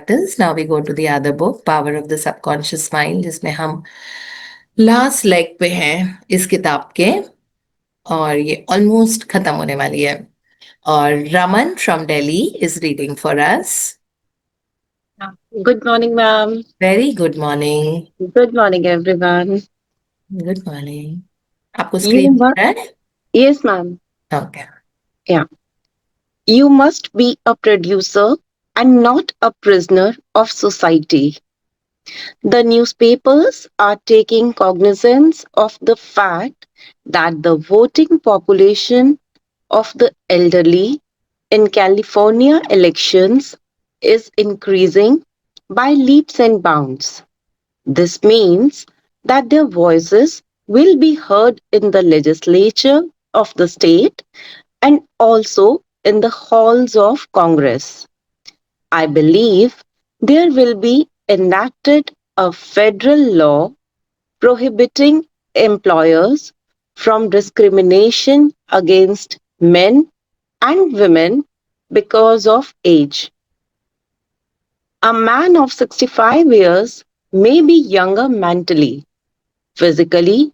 chapters. Now we go to the other book, Power of the Subconscious Mind, जिसमें हम last leg पे हैं इस किताब के, और ये ऑलमोस्ट खत्म होने वाली है. और Raman from Delhi is reading for us. Good morning, ma'am. Very good morning. Good morning, everyone. Good morning. आपको You स्क्रीन दिख must, रहा है? yes, ma'am. Okay. Yeah. You must be a producer and not a prisoner of society. The newspapers are taking cognizance of the fact that the voting population of the elderly in California elections is increasing by leaps and bounds. This means that their voices will be heard in the legislature of the state and also in the halls of Congress. I believe there will be enacted a federal law prohibiting employers from discrimination against men and women because of age. A man of 65 years may be younger mentally, physically,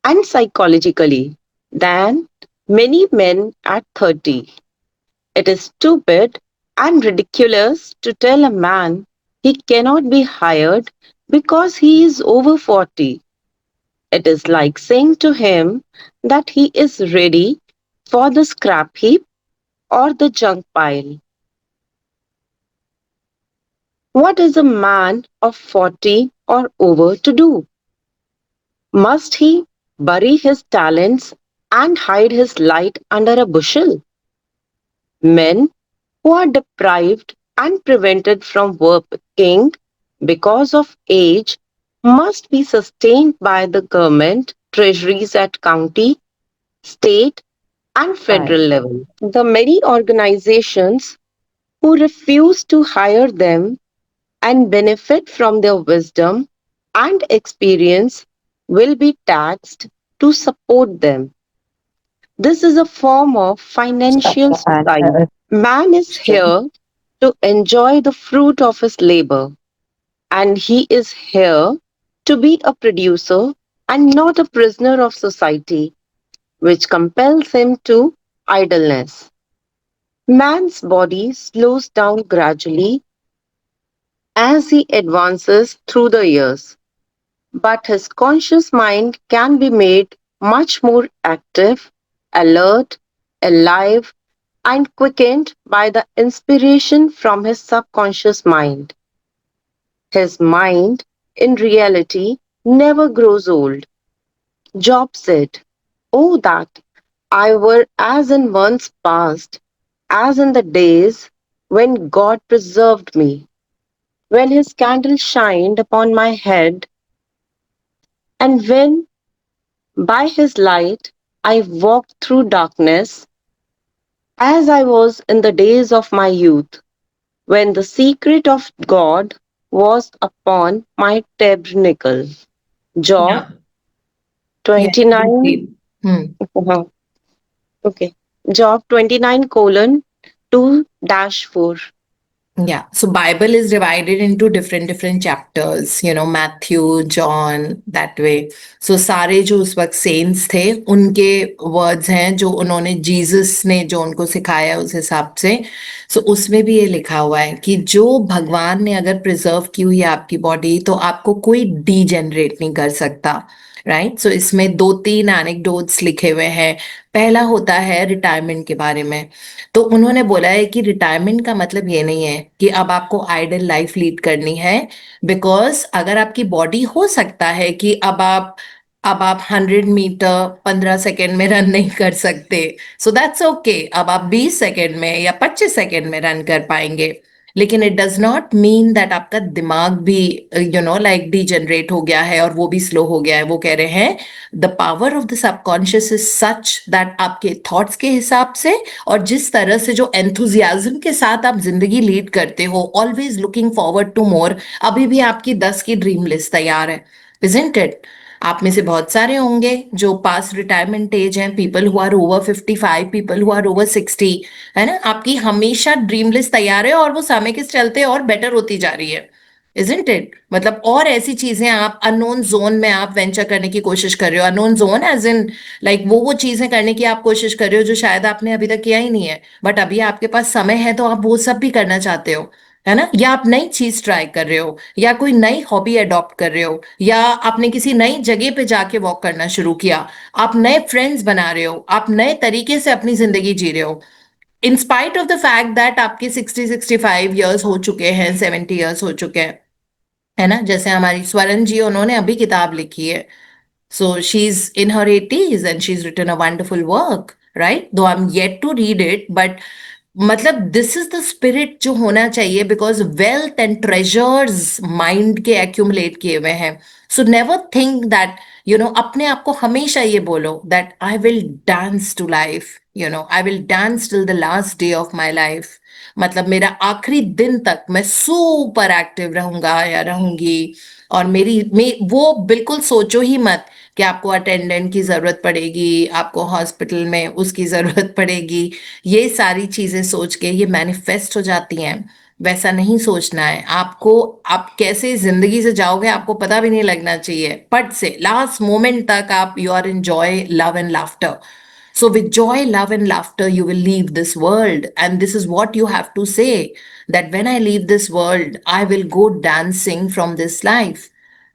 and psychologically than many men at 30. It is stupid and ridiculous to tell a man he cannot be hired because he is over 40. It is like saying to him that he is ready for the scrap heap or the junk pile. What is a man of 40 or over to do? Must he bury his talents and hide his light under a bushel? Men who are deprived and prevented from working because of age must be sustained by the government treasuries at county, state, and federal Right. level. The many organizations who refuse to hire them and benefit from their wisdom and experience will be taxed to support them. This is a form of financial suicide. Man is here to enjoy the fruit of his labor, and he is here to be a producer and not a prisoner of society, which compels him to idleness. Man's body slows down gradually as he advances through the years, but his conscious mind can be made much more active, alert, alive, and quickened by the inspiration from his subconscious mind. His mind, in reality, never grows old. Job said, "Oh, that I were as in months past, as in the days when God preserved me, when his candle shined upon my head, and when by his light I walked through darkness, as I was in the days of my youth, when the secret of God was upon my tabernacle." Job Yeah. Yeah, you can 29. see. Hmm. uh, okay. Job 29 colon 2 dash 4. Yeah, so Bible is divided into different chapters, Matthew, John, that way. So सारे जो उस वक्त cents थे उनके words हैं जो उन्होंने Jesus ने जो उनको सिखाया उस हिसाब से. सो उसमें भी ये लिखा हुआ है कि जो भगवान ने अगर प्रिजर्व की हुई है आपकी बॉडी तो आपको कोई डीजेनरेट नहीं कर सकता. राइट. सो इसमें 2-3 एनेक्डोट्स लिखे हुए हैं. पहला होता है रिटायरमेंट के बारे में. तो उन्होंने बोला है कि रिटायरमेंट का मतलब ये नहीं है कि अब आपको आइडल लाइफ लीड करनी है. बिकॉज अगर आपकी बॉडी हो सकता है कि अब आप 100 मीटर 15 सेकेंड में रन नहीं कर सकते. So that's okay. अब आप 20 सेकेंड में या 25 सेकेंड में रन कर पाएंगे. लेकिन it does not mean that आपका दिमाग भी लाइक डीजनरेट हो गया है और वो भी स्लो हो गया है. वो कह रहे हैं the power of the subconscious is such that आपके थॉट्स के हिसाब से और जिस तरह से जो एंथुजियाज्म के साथ आप जिंदगी लीड करते हो, ऑलवेज लुकिंग फॉरवर्ड टू मोर. अभी भी आपकी 10 की ड्रीम लिस्ट तैयार है, इजंट इट? आप में से बहुत सारे होंगे जो पास रिटायरमेंट एज हैं, people who are over 55, people who are over 60, है ना? आपकी हमेशा ड्रीम लिस्ट तैयार है और वो समय के चलते और बेटर होती जा रही है, इजंट इट? मतलब और ऐसी चीजें आप अननोन जोन में आप वेंचर करने की कोशिश कर रहे हो, unknown zone as in like वो चीजें करने की आप कोशिश कर रहे हो जो शायद आपने अभी तक किया ही नहीं है, बट अभी आपके पास समय है तो आप वो सब भी करना चाहते हो, है ना? या आप नई चीज ट्राई कर रहे हो, या कोई नई हॉबी अडॉप्ट कर रहे हो, या आपने किसी नई जगह पे जाके वॉक करना शुरू किया, आप नए फ्रेंड्स बना रहे हो, आप नए तरीके से अपनी जिंदगी जी रहे हो, in spite of the fact that आपके 60-65 ईयर्स हो चुके हैं, 70 ईयर्स हो चुके हैं, है ना? जैसे हमारी स्वरण जी, उन्होंने अभी किताब लिखी है, so she's in her 80s and she's written a wonderful work, right? Though I'm yet to read it, but मतलब दिस इज द स्पिरिट जो होना चाहिए, because wealth and treasures mind के एक्यूमुलेट किए हुए हैं। सो नेवर थिंक दैट, अपने आप को हमेशा ये बोलो that I will dance to life, I will dance till the last day of my life. मतलब मेरा आखिरी दिन तक मैं सुपर एक्टिव रहूंगा या रहूंगी। और वो बिल्कुल सोचो ही मत कि आपको अटेंडेंट की जरूरत पड़ेगी, आपको हॉस्पिटल में उसकी जरूरत पड़ेगी। ये सारी चीजें सोच के ये मैनिफेस्ट हो जाती हैं। वैसा नहीं सोचना है आपको। आप कैसे जिंदगी से जाओगे आपको पता भी नहीं लगना चाहिए, पट से लास्ट मोमेंट तक आप you are in joy, love and laughter. So, with joy, love, and laughter, you will leave this world. And this is what you have to say, that when I leave this world, I will go dancing from this life.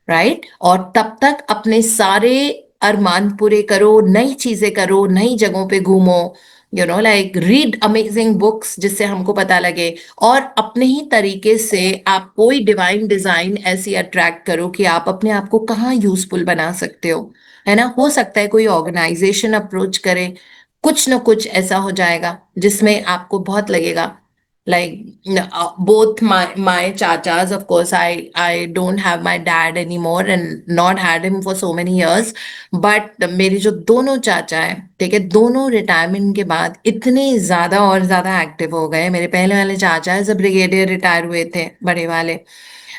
Right? और तब तक अपने सारे अरमान पूरे करो, नई चीजें करो, नई जगहों पे घूमो, लाइक रीड अमेजिंग बुक्स जिससे हमको पता लगे, और अपने ही तरीके से आप कोई डिवाइन डिजाइन ऐसी अट्रैक्ट करो कि आप अपने आप को कहाँ यूजफुल बना सकते हो, है ना? हो सकता है कोई ऑर्गेनाइजेशन अप्रोच करे, कुछ ना कुछ ऐसा हो जाएगा जिसमें आपको बहुत लगेगा, like both my chachas, of course, I don't have my dad anymore and not had him for so many years, but मेरे जो दोनों चाचा हैं, ठीक है, दोनों रिटायरमेंट के बाद इतने ज्यादा और ज्यादा एक्टिव हो गए। मेरे पहले वाले चाचा एज अ ब्रिगेडियर रिटायर हुए थे, बड़े वाले,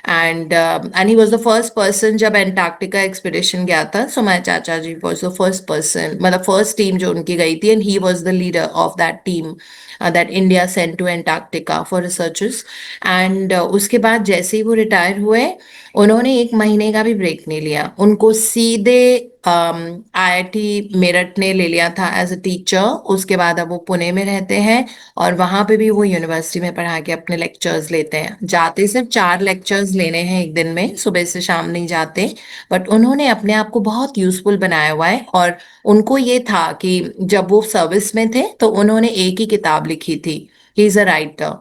and he was the first person जब एंटार्क्टिका एक्सपीडिशन गया था। सो माय चाचा ji was the first person, मतलब फर्स्ट टीम जो उनकी गई थी, and he was the leader of that team that India sent to Antarctica for researches. And उसके बाद जैसे ही वो रिटायर हुए, उन्होंने 1 महीने का भी ब्रेक नहीं लिया। उनको सीधे आईआईटी मेरठ ने ले लिया था एज अ टीचर। उसके बाद अब वो पुणे में रहते हैं, और वहां पे भी वो यूनिवर्सिटी में पढ़ा के अपने लेक्चर्स लेते हैं। जाते सिर्फ 4 लेक्चर्स लेने हैं एक दिन में, सुबह से शाम नहीं जाते, बट उन्होंने अपने आप को बहुत यूजफुल बनाया हुआ है। और उनको ये था कि जब वो सर्विस में थे तो उन्होंने एक ही किताब लिखी थी। He is a writer,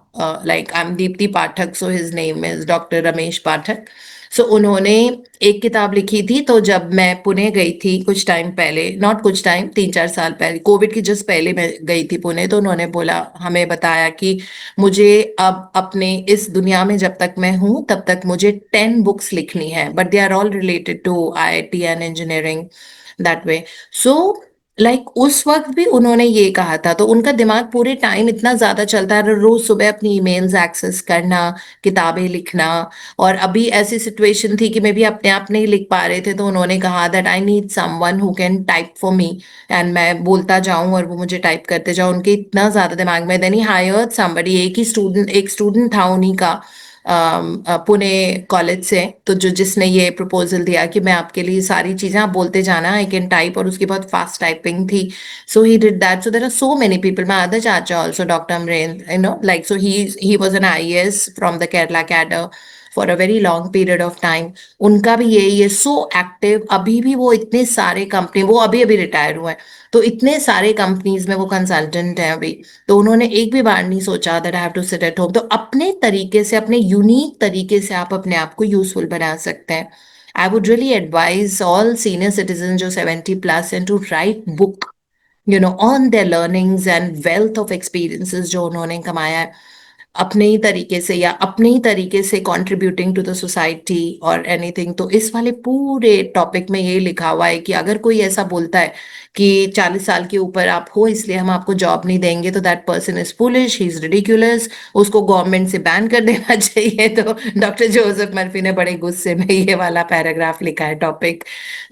like I am Deepti Pathak, so his name is doctor Ramesh Pathak. So उन्होंने एक किताब लिखी थी। तो जब मैं पुणे गई थी कुछ टाइम पहले, नॉट कुछ टाइम, 3-4 साल पहले, कोविड की जस्ट पहले मैं गई थी पुणे, तो उन्होंने बोला, हमें बताया कि मुझे अब अपने इस दुनिया में जब तक मैं हूं तब तक मुझे 10 बुक्स लिखनी है, but they are all related to IIT and engineering, that way. So like उस वक्त भी उन्होंने ये कहा था, तो उनका दिमाग पूरे टाइम इतना ज्यादा चलता है, रोज सुबह अपनी ईमेल्स एक्सेस करना, किताबें लिखना। और अभी ऐसी सिचुएशन थी कि मैं भी अपने आप नहीं लिख पा रहे थे, तो उन्होंने कहा that I need someone who can type for me, and मैं बोलता जाऊं और वो मुझे टाइप करते जाओ। उनके इतना ज्यादा दिमाग में, देन ही हायर्ड समबडी, एक स्टूडेंट था उन्हीं का, पुणे कॉलेज से, तो जिसने ये प्रपोजल दिया कि मैं आपके लिए सारी चीजें, आप बोलते जाना, आई कैन टाइप, और उसकी बहुत फास्ट टाइपिंग थी। So he did that. So there are so many people, my other chacha also, doctor Amarendra, like, so he was an IAS from the Kerala cadre for a very long period of time. उनका भी यही है, so active. अभी भी वो इतने सारे company, वो अभी अभी रिटायर हुए हैं, तो इतने सारे कंपनीज में वो कंसल्टेंट हैं अभी। तो उन्होंने एक भी बार नहीं सोचा that I have to sit at home. तो अपने तरीके से, अपने यूनिक तरीके से आप अपने आप को यूजफुल बना सकते हैं। I would really advise all senior citizen जो 70+ and to write book, on their learnings and wealth of experiences जो उन्होंने कमाया है। अपने ही तरीके से या अपने ही तरीके से कंट्रीब्यूटिंग टू द सोसाइटी और एनीथिंग। तो इस वाले पूरे टॉपिक में ये लिखा हुआ है कि अगर कोई ऐसा बोलता है कि 40 साल के ऊपर आप हो इसलिए हम आपको जॉब नहीं देंगे, तो that person is foolish, he is ridiculous, उसको गवर्नमेंट से बैन कर देना चाहिए। तो डॉक्टर जोसेफ मर्फी ने बड़े गुस्से में ये वाला पैराग्राफ लिखा है टॉपिक,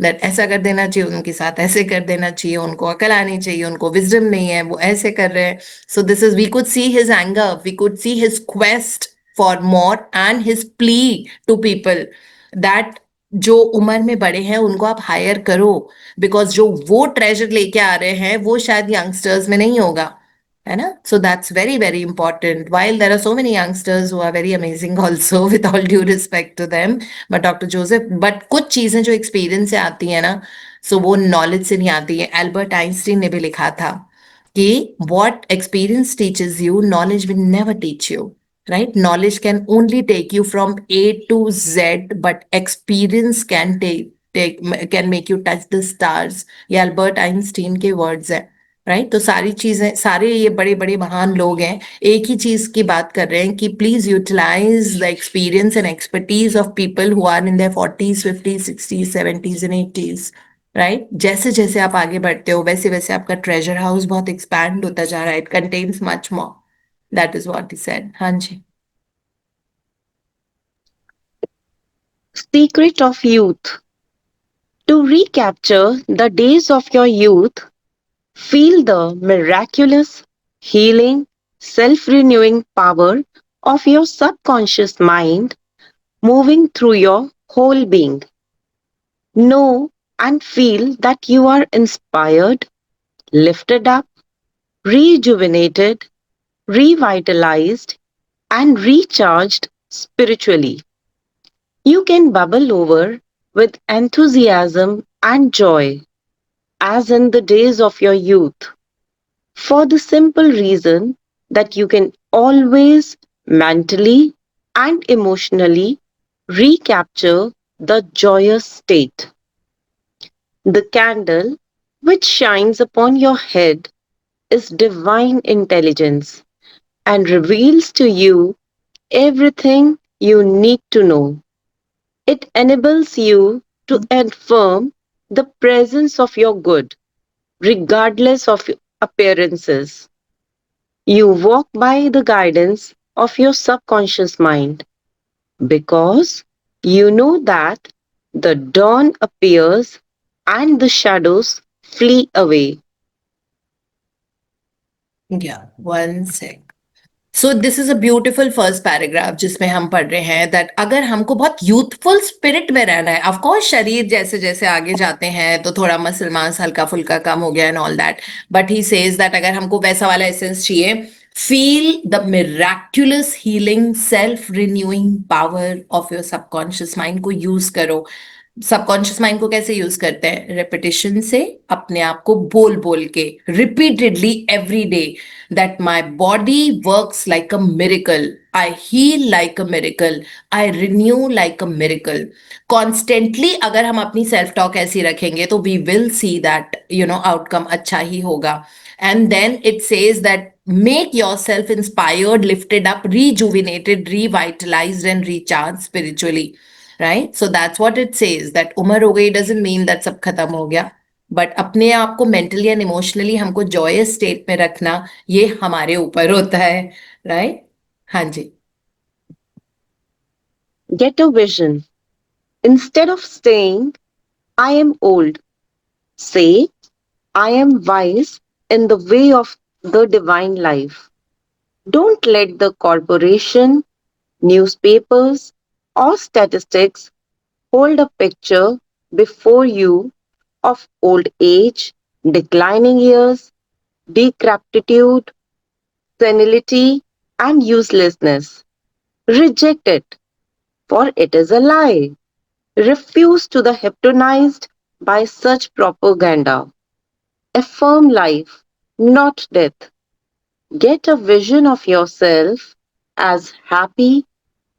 दैट ऐसा कर देना चाहिए उनके साथ, ऐसे कर देना चाहिए, उनको अकल आनी चाहिए, उनको विजडम नहीं है, वो ऐसे कर रहे हैं। So this is, we could see his anger, we could see his quest for more and his plea to people that जो उम्र में बड़े हैं उनको आप हायर करो, बिकॉज जो वो ट्रेजर लेके आ रहे हैं वो शायद यंगस्टर्स में नहीं होगा, है ना? So that's very very important, while there are so many youngsters who are very amazing also, with all due respect to them, but doctor Joseph, but कुछ चीजें जो एक्सपीरियंस से आती है ना, सो वो नॉलेज से नहीं आती है। एल्बर्ट आइंस्टीन ने भी लिखा था कि what experience teaches you, knowledge will never teach you, right? Knowledge can only take you from A to Z, but experience take can make you touch the stars। ये अल्बर्ट आइंस्टीन के words हैं, right? तो सारी चीजें, सारे ये बड़े बड़े महान लोग हैं, एक ही चीज की बात कर रहे हैं कि please utilize the experience and expertise of people who are in their 40s 50s 60s 70s and 80s, right? जैसे जैसे आप आगे बढ़ते हो वैसे वैसे आपका ट्रेजर हाउस बहुत एक्सपैंड होता जा रहा है, it contains much more, that is what he said. हाँ जी। Secret of youth. To recapture the days of your youth, feel the miraculous, healing, self renewing power of your subconscious mind moving through your whole being. Know and feel that you are inspired, lifted up, rejuvenated, revitalized, and recharged spiritually. You can bubble over with enthusiasm and joy as in the days of your youth, for the simple reason that you can always mentally and emotionally recapture the joyous state. The candle which shines upon your head is divine intelligence and reveals to you everything you need to know. It enables you to affirm the presence of your good, regardless of appearances. You walk by the guidance of your subconscious mind because you know that the dawn appears and the shadows flee away. या one sec. So this is a beautiful first paragraph जिसमें हम पढ़ रहे हैं that अगर हमको बहुत youthful spirit में रहना है, ऑफ कोर्स शरीर जैसे जैसे आगे जाते हैं तो थोड़ा मसल मास हल्का फुल्का कम हो गया and all that, but he says that अगर हमको वैसा वाला एसेंस चाहिए, feel the miraculous healing self renewing power of your subconscious mind को यूज करो। सबकॉन्शियस माइंड को कैसे यूज करते हैं? रेपिटेशन से, अपने आप को बोल बोल के repeatedly every day, that my body works like a miracle, I heal like a miracle, I renew like a miracle. Constantly अगर हम अपनी सेल्फ टॉक ऐसी रखेंगे तो we will see that outcome अच्छा ही होगा। And then it says that make yourself inspired, lifted up, rejuvenated, revitalized and recharged spiritually, right? So that's what it says, that umar ho gayi doesn't mean that sab khatam ho gaya, but अपने आप को mentally and emotionally हमको Joyce state में रखना ये हमारे ऊपर होता है, राइट? हाँ जी। Get a vision. Instead of saying, I am old, say, I am wise in the way of the divine life. Don't let the corporation, newspapers, or statistics hold a picture before you of old age, declining years, decrepitude, senility, and uselessness. Reject it, for it is a lie. Refuse to be hypnotized by such propaganda. Affirm life, not death. Get a vision of yourself as happy,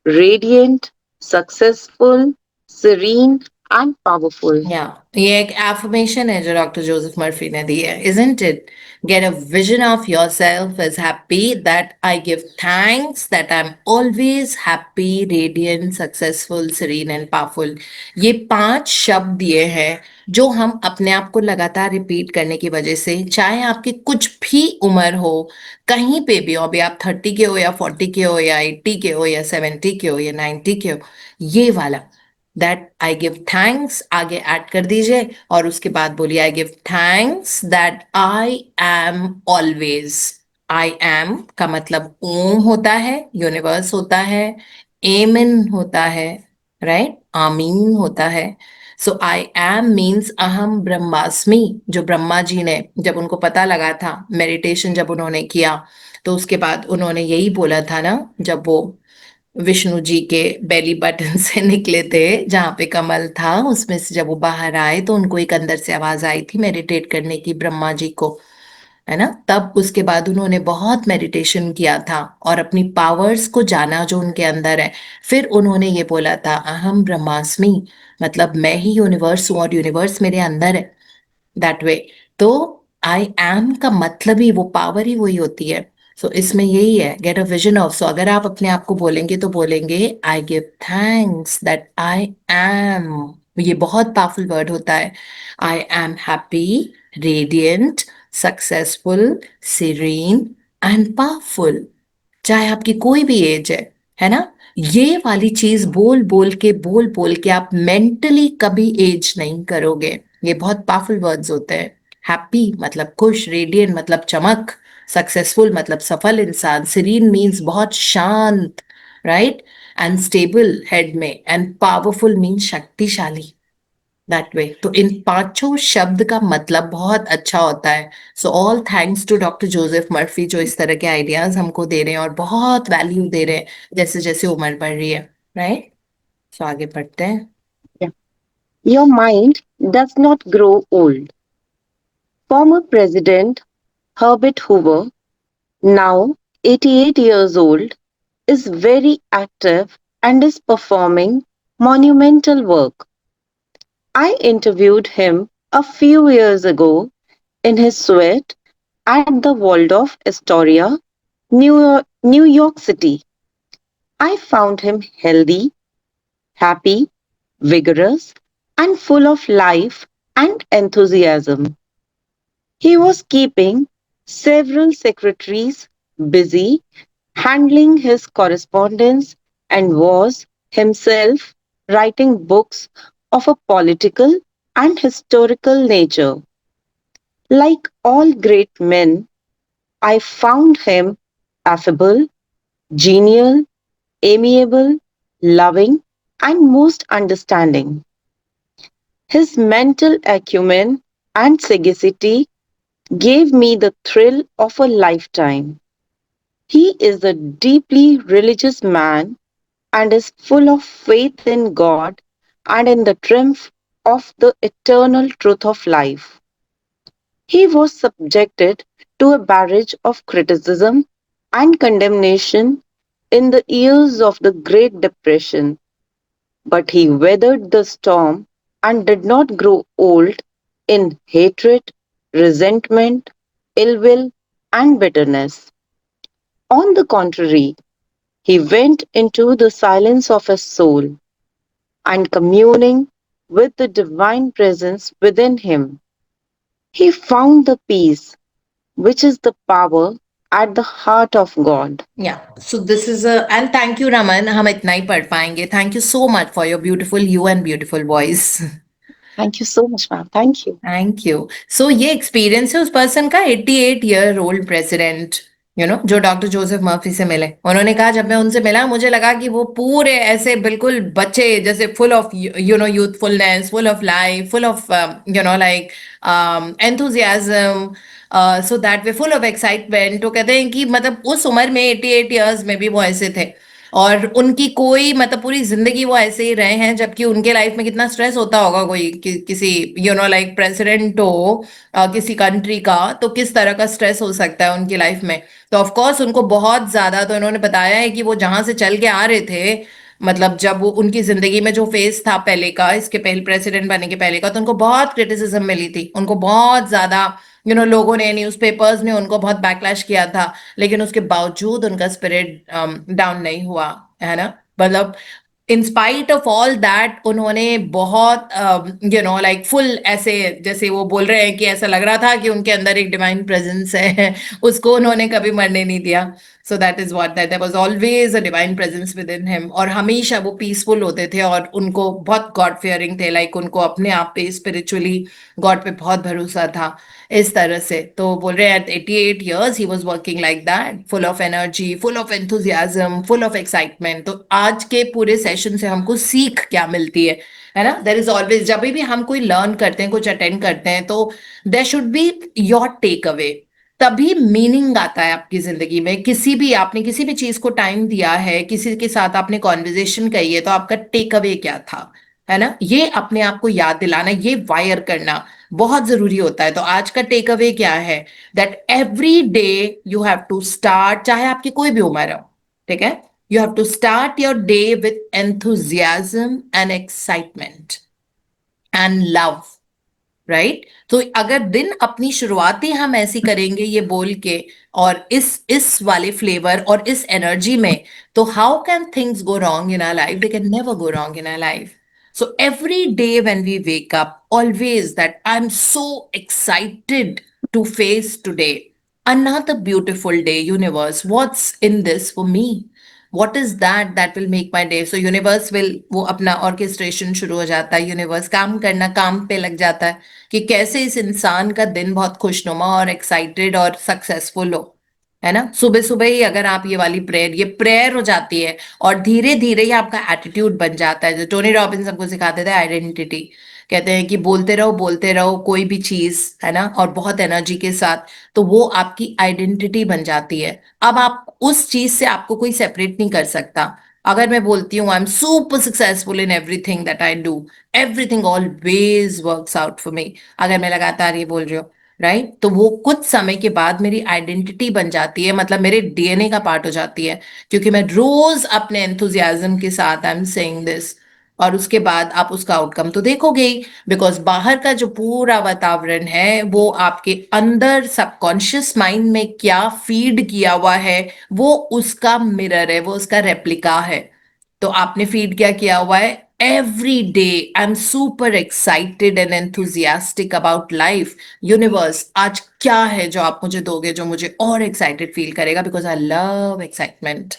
radiant, successful, serene, and powerful. या ये एक affirmation है जो doctor Joseph Murphy ने दी है, isn't it? Get a vision of yourself as happy, that I give thanks, that I'm always happy, radiant, successful, serene and powerful. ये 5 शब्द दिए हैं जो हम अपने आप को लगातार रिपीट करने की वजह से, चाहे आपकी कुछ भी उम्र हो, कहीं पे भी हो, अभी आप 30 के हो या 40 के हो या 80 के हो या 70 के हो या 90 के हो, ये वाला दैट आई गिव थैंक्स आगे ऐड कर दीजिए और उसके बाद बोलिए आई give thanks that I am always. I am का मतलब ओम होता है, यूनिवर्स होता है, एमिन होता है, राइट, आमीन होता है। सो आई एम मीन्स अहम ब्रह्मास्मि। जो ब्रह्मा जी ने जब उनको पता लगा था, मेडिटेशन जब उन्होंने किया, तो उसके बाद उन्होंने यही बोला था ना, जब वो विष्णु जी के बेली बटन से निकले थे, जहां पे कमल था, उसमें से जब वो बाहर आए तो उनको एक अंदर से आवाज आई थी मेडिटेट करने की, ब्रह्मा जी को, है ना। तब उसके बाद उन्होंने बहुत मेडिटेशन किया था और अपनी पावर्स को जाना जो उनके अंदर है। फिर उन्होंने ये बोला था अहम ब्रह्मास्मि, मतलब मैं ही यूनिवर्स हूँ और यूनिवर्स मेरे अंदर है, दैट वे। तो आई एम का मतलब ही वो पावर ही वही होती है। सो इसमें यही है, get a vision of. So अगर आप अपने आप को बोलेंगे तो बोलेंगे I give thanks that I am, ये बहुत पावरफुल वर्ड होता है। I am happy, radiant, successful, serene and powerful. चाहे आपकी कोई भी एज है ना। ये वाली चीज बोल बोल के आप मेंटली कभी एज नहीं करोगे। ये बहुत पावरफुल वर्ड्स होते हैं। हैप्पी मतलब खुश, रेडियंट मतलब चमक, सक्सेसफुल मतलब सफल इंसान, सीरीन मीन्स बहुत शांत, राइट, एंड स्टेबल हेड में, एंड पावरफुल मीन्स शक्तिशाली, दैट वे। तो इन 5 शब्द का मतलब बहुत अच्छा होता है। So all thanks to doctor Joseph Murphy जो इस तरह के आइडियाज हमको दे रहे हैं और बहुत वैल्यू दे रहे हैं जैसे जैसे उम्र बढ़ रही है, राइट। सो आगे बढ़ते हैं। Yeah. Your mind does not grow old. Former President Herbert Hoover, now 88 years old, is very active and is performing monumental work. I interviewed him a few years ago in his suite at the Waldorf Astoria, New York City. I found him healthy, happy, vigorous, and full of life and enthusiasm. He was keeping several secretaries busy handling his correspondence and was himself writing books of a political and historical nature. Like all great men, I found him affable, genial, amiable, loving, and most understanding. His mental acumen and sagacity gave me the thrill of a lifetime. He is a deeply religious man and is full of faith in God and in the triumph of the eternal truth of life. He was subjected to a barrage of criticism and condemnation in the years of the Great Depression, but he weathered the storm and did not grow old in hatred, resentment, ill will, and bitterness. On the contrary, he went into the silence of his soul and communing with the divine presence within him, he found the peace which is the power at the heart of God. या so this is a and thank you Raman, हम इतना ही पढ़ पाएंगे। Thank you so much for your beautiful you and beautiful voice. Thank you so much, ma'am. Thank you. Thank you. So ये experience है उस person का, 88 ईयर ओल्ड प्रेसिडेंट, जो डॉक्टर जोसेफ मर्फी से मिले। उन्होंने कहा जब मैं उनसे मिला मुझे लगा कि वो पूरे ऐसे बिल्कुल बच्चे जैसे, full of youthfulness, full of life, full of like enthusiasm, so that way, full of excitement. तो कहते हैं कि मतलब उस उम्र में 88 ईयर्स में भी वो ऐसे थे और उनकी कोई मतलब पूरी जिंदगी वो ऐसे ही रहे हैं। जबकि उनके लाइफ में कितना स्ट्रेस होता होगा, कोई किसी लाइक प्रेसिडेंट हो किसी कंट्री का, तो किस तरह का स्ट्रेस हो सकता है उनकी लाइफ में। तो ऑफ कोर्स उनको बहुत ज्यादा, तो इन्होंने बताया है कि वो जहां से चल के आ रहे थे मतलब जब वो उनकी जिंदगी में जो फेस था पहले का, इसके पहले प्रेसिडेंट बनने के पहले का, तो उनको बहुत क्रिटिसिज्म मिली थी, उनको बहुत ज्यादा लोगों ने, न्यूज़पेपर्स ने उनको बहुत बैकलैश किया था, लेकिन उसके बावजूद उनका स्पिरिट डाउन नहीं हुआ, है ना। मतलब in spite of all that उन्होंने बहुत लाइक फुल ऐसे, जैसे वो बोल रहे हैं कि ऐसा लग रहा था कि उनके अंदर एक डिवाइन प्रेजेंस है उसको उन्होंने कभी मरने नहीं दिया। So that is what, that there was always a divine presence within him, और हमेशा वो पीसफुल होते थे और उनको बहुत गॉड फियरिंग थे, लाइक उनको अपने आप पे स्पिरिचुअली गॉड पे बहुत भरोसा था, इस तरह से। तो बोल रहे हैं at 88 years he was working like that, full of energy, full of enthusiasm, full of excitement. तो आज के पूरे सेशन से हमको सीख क्या मिलती है ना। देयर इज ऑलवेज, जब भी हम कोई लर्न करते हैं, कुछ अटेंड करते हैं, तो there should be your takeaway, तभी मीनिंग आता है आपकी जिंदगी में। किसी भी, आपने किसी भी चीज को टाइम दिया है, किसी के साथ आपने कॉन्वर्जेशन कही है, तो आपका टेक अवे क्या था, है ना। ये अपने आप को याद दिलाना, ये वायर करना बहुत जरूरी होता है। तो आज का टेक अवे क्या है, that every day you have to start, चाहे आपकी कोई भी उम्र हो, ठीक है, you have to start your day with enthusiasm and excitement and love, right. तो अगर दिन अपनी शुरुआती हम ऐसी करेंगे ये बोल के, और इस वाले फ्लेवर और इस एनर्जी में, तो how can things go wrong in our life, they can never go wrong in our life. So every day when we wake up, always that I'm so excited to face today. Another beautiful day, universe. What's in this for me? What is that will make my day? So universe will, वो अपना orchestration शुरू हो जाता है, universe काम करना, काम पे लग जाता है कि कैसे इस इंसान का दिन बहुत खुशनुमा और एक्साइटेड और सक्सेसफुल हो, है ना। सुबह सुबह ही अगर आप ये प्रेयर हो जाती है, और धीरे धीरे ही आपका एटीट्यूड बन जाता है। जो टोनी रॉबिन्स हमको सिखाते थे, आइडेंटिटी, कहते हैं कि बोलते रहो कोई भी चीज, है ना, और बहुत एनर्जी के साथ, तो वो आपकी आइडेंटिटी बन जाती है। अब आप उस चीज से, आपको कोई सेपरेट नहीं कर सकता। अगर मैं बोलती हूँ आई am super successful in everything that I do, everything always works out for me, अगर मैं लगातार ये बोल रही हूँ, राइट, तो वो कुछ समय के बाद मेरी आइडेंटिटी बन जाती है, मतलब मेरे डीएनए का पार्ट हो जाती है, क्योंकि मैं रोज अपने एंथुजियाज्म के साथ आई एम सेइंग दिस। और उसके बाद आप उसका आउटकम तो देखोगे ही, बिकॉज बाहर का जो पूरा वातावरण है वो आपके अंदर सबकॉन्शियस माइंड में क्या फीड किया हुआ है, वो उसका मिरर है, वो उसका रेप्लिका है। तो आपने फीड क्या किया हुआ है, every day I am super excited and enthusiastic about life. Universe, आज क्या है जो आप मुझे दोगे, जो मुझे और एक्साइटेड फील करेगा, because I love excitement,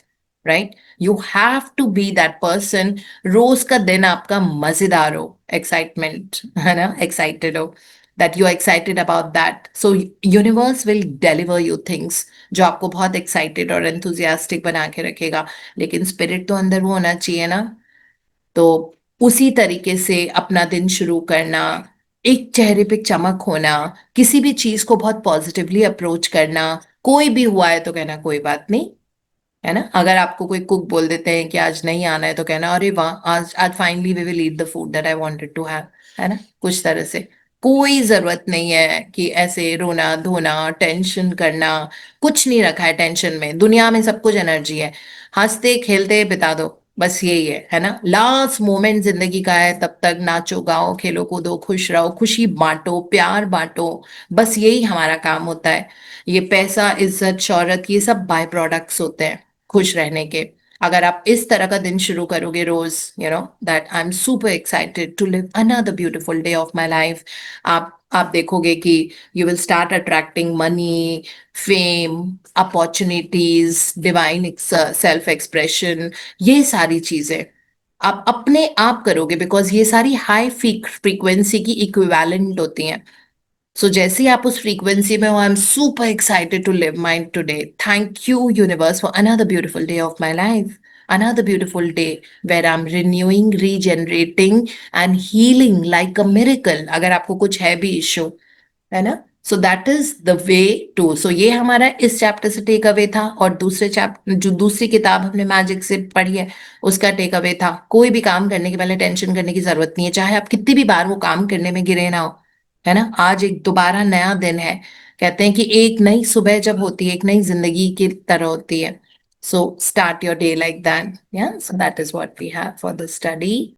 right. You have to be that person, रोज का दिन आपका मजेदार हो, एक्साइटमेंट, है ना, एक्साइटेड हो, that you are excited about that. So universe will deliver you things जो आपको बहुत excited और enthusiastic बना के रखेगा। लेकिन स्पिरिट तो अंदर वो होना चाहिए ना। तो उसी तरीके से अपना दिन शुरू करना, एक चेहरे पे चमक होना, किसी भी चीज को बहुत पॉजिटिवली अप्रोच करना, कोई भी हुआ है तो कहना कोई बात नहीं, है ना। अगर आपको कोई कुक बोल देते हैं कि आज नहीं आना है, तो कहना अरे वाह, आज आज finally we will eat the food that I wanted to have, है ना, कुछ तरह से। कोई जरूरत नहीं है कि ऐसे रोना धोना, टेंशन करना, कुछ नहीं रखा है टेंशन में, दुनिया में सब कुछ एनर्जी है, हंसते खेलते बिता दो, बस यही है ना। लास्ट मोमेंट जिंदगी का है, तब तक नाचो गाओ खेलो कूदो, खुश रहो, खुशी बांटो, प्यार बांटो, बस यही हमारा काम होता है। ये पैसा, इज्जत, शोहरत, ये सब बाय प्रोडक्ट्स होते हैं खुश रहने के। अगर आप इस तरह का दिन शुरू करोगे रोज, that I am super excited to live another beautiful day of my life, आप देखोगे कि you will start attracting money, fame, opportunities, divine self expression, ये सारी चीजें आप अपने आप करोगे, बिकॉज ये सारी हाई फ्रीक्वेंसी की इक्विवेलेंट होती हैं। सो जैसे ही आप उस फ्रीक्वेंसी में हो, I am super excited to live mine today, thank you universe for another beautiful day of my life, another beautiful day where I am renewing, regenerating and healing like a miracle, अगर आपको कुछ है भी issue, है ना। So that is the way to, so ये हमारा इस चैप्टर से टेक अवे था। और दूसरे चैप्टर, जो दूसरी किताब हमने मैजिक से पढ़ी है, उसका टेक अवे था, कोई भी काम करने के पहले टेंशन करने की जरूरत नहीं है, चाहे आप कितनी भी बार वो काम करने में गिरे ना हो, है ना। आज एक दोबारा नया दिन है, कहते हैं कि एक नई सुबह जब होती है, एक नई जिंदगी की तरह होती है, So start your day like that. Yeah. So that is what we have for the study.